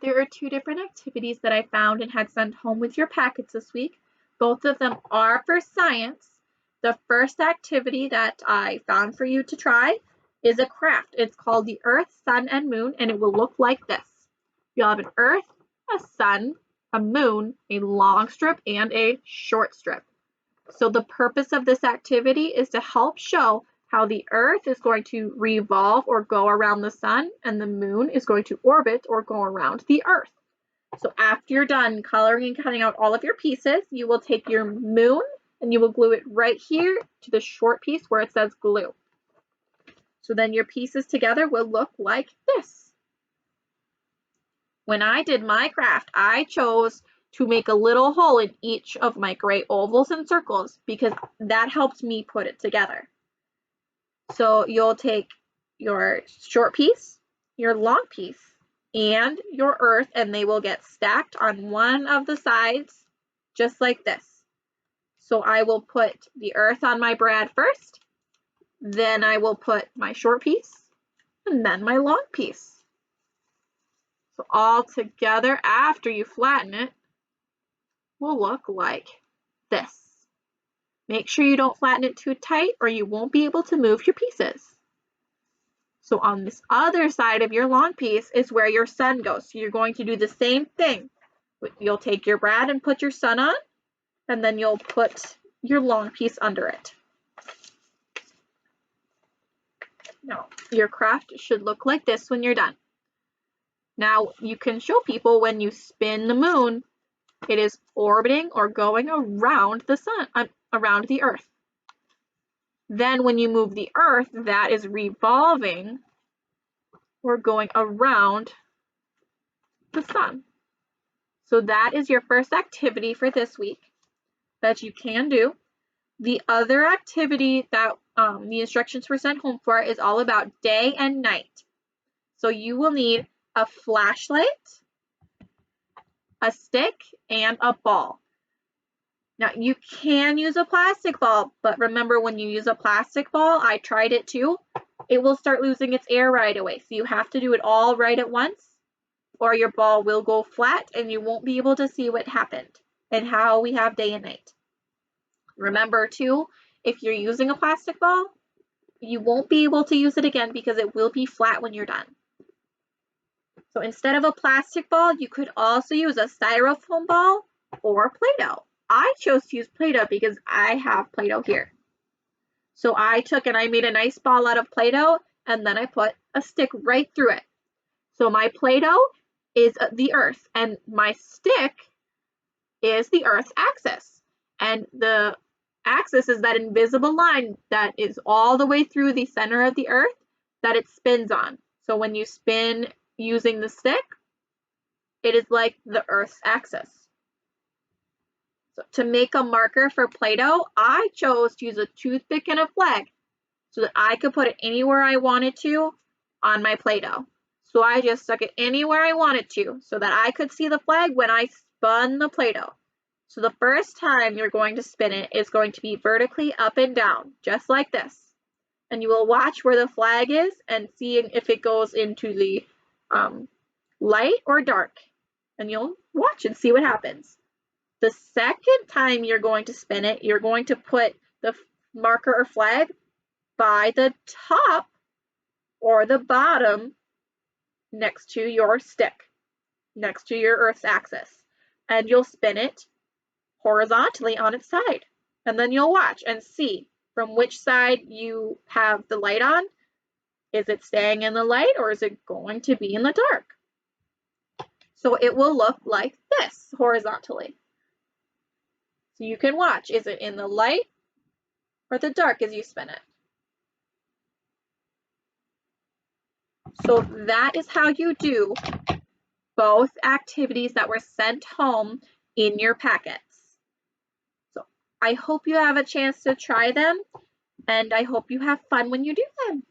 There are two different activities that I found and had sent home with your packets this week. Both of them are for science. The first activity that I found for you to try is a craft. It's called the Earth, Sun, and Moon, and it will look like this. You'll have an Earth, a sun, a moon, a long strip, and a short strip. So the purpose of this activity is to help show how the Earth is going to revolve or go around the sun, and the moon is going to orbit or go around the Earth. So after you're done coloring and cutting out all of your pieces, you will take your moon and you will glue it right here to the short piece where it says glue. So then your pieces together will look like this. When I did my craft, I chose to make a little hole in each of my gray ovals and circles because that helped me put it together. So you'll take your short piece, your long piece, and your Earth, and they will get stacked on one of the sides, just like this. So I will put the Earth on my brad first, then I will put my short piece, and then my long piece. So all together, after you flatten it, will look like this. Make sure you don't flatten it too tight or you won't be able to move your pieces. So on this other side of your long piece is where your sun goes. So you're going to do the same thing. You'll take your brad and put your sun on, and then you'll put your long piece under it. Now, your craft should look like this when you're done. Now, you can show people when you spin the moon, it is orbiting or going around the sun, around the Earth. Then when you move the Earth, that is revolving or going around the sun. So that is your first activity for this week that you can do. The other activity that the instructions were sent home for is all about day and night. So you will need a flashlight, a stick, and a ball. Now you can use a plastic ball, but remember when you use a plastic ball, I tried it too, it will start losing its air right away. So you have to do it all right at once, or your ball will go flat and you won't be able to see what happened and how we have day and night. Remember too, if you're using a plastic ball, you won't be able to use it again because it will be flat when you're done. So instead of a plastic ball, you could also use a styrofoam ball or Play-Doh. I chose to use Play-Doh because I have Play-Doh here. So I took and I made a nice ball out of Play-Doh, and then I put a stick right through it. So my Play-Doh is the Earth, and my stick is the Earth's axis. And the axis is that invisible line that is all the way through the center of the Earth that it spins on. So when you spin using the stick, it is like the Earth's axis. So to make a marker for Play-Doh, I chose to use a toothpick and a flag so that I could put it anywhere I wanted to on my Play-Doh. So I just stuck it anywhere I wanted to so that I could see the flag when I spun the Play-Doh. So the first time you're going to spin it is going to be vertically up and down, just like this. And you will watch where the flag is and see if it goes into the light or dark. And you'll watch and see what happens. The second time you're going to spin it, you're going to put the marker or flag by the top or the bottom next to your stick, next to your Earth's axis. And you'll spin it horizontally on its side. And then you'll watch and see from which side you have the light on. Is it staying in the light or is it going to be in the dark? So it will look like this horizontally. So you can watch, is it in the light or the dark as you spin it? So that is how you do both activities that were sent home in your packets. So I hope you have a chance to try them, and I hope you have fun when you do them.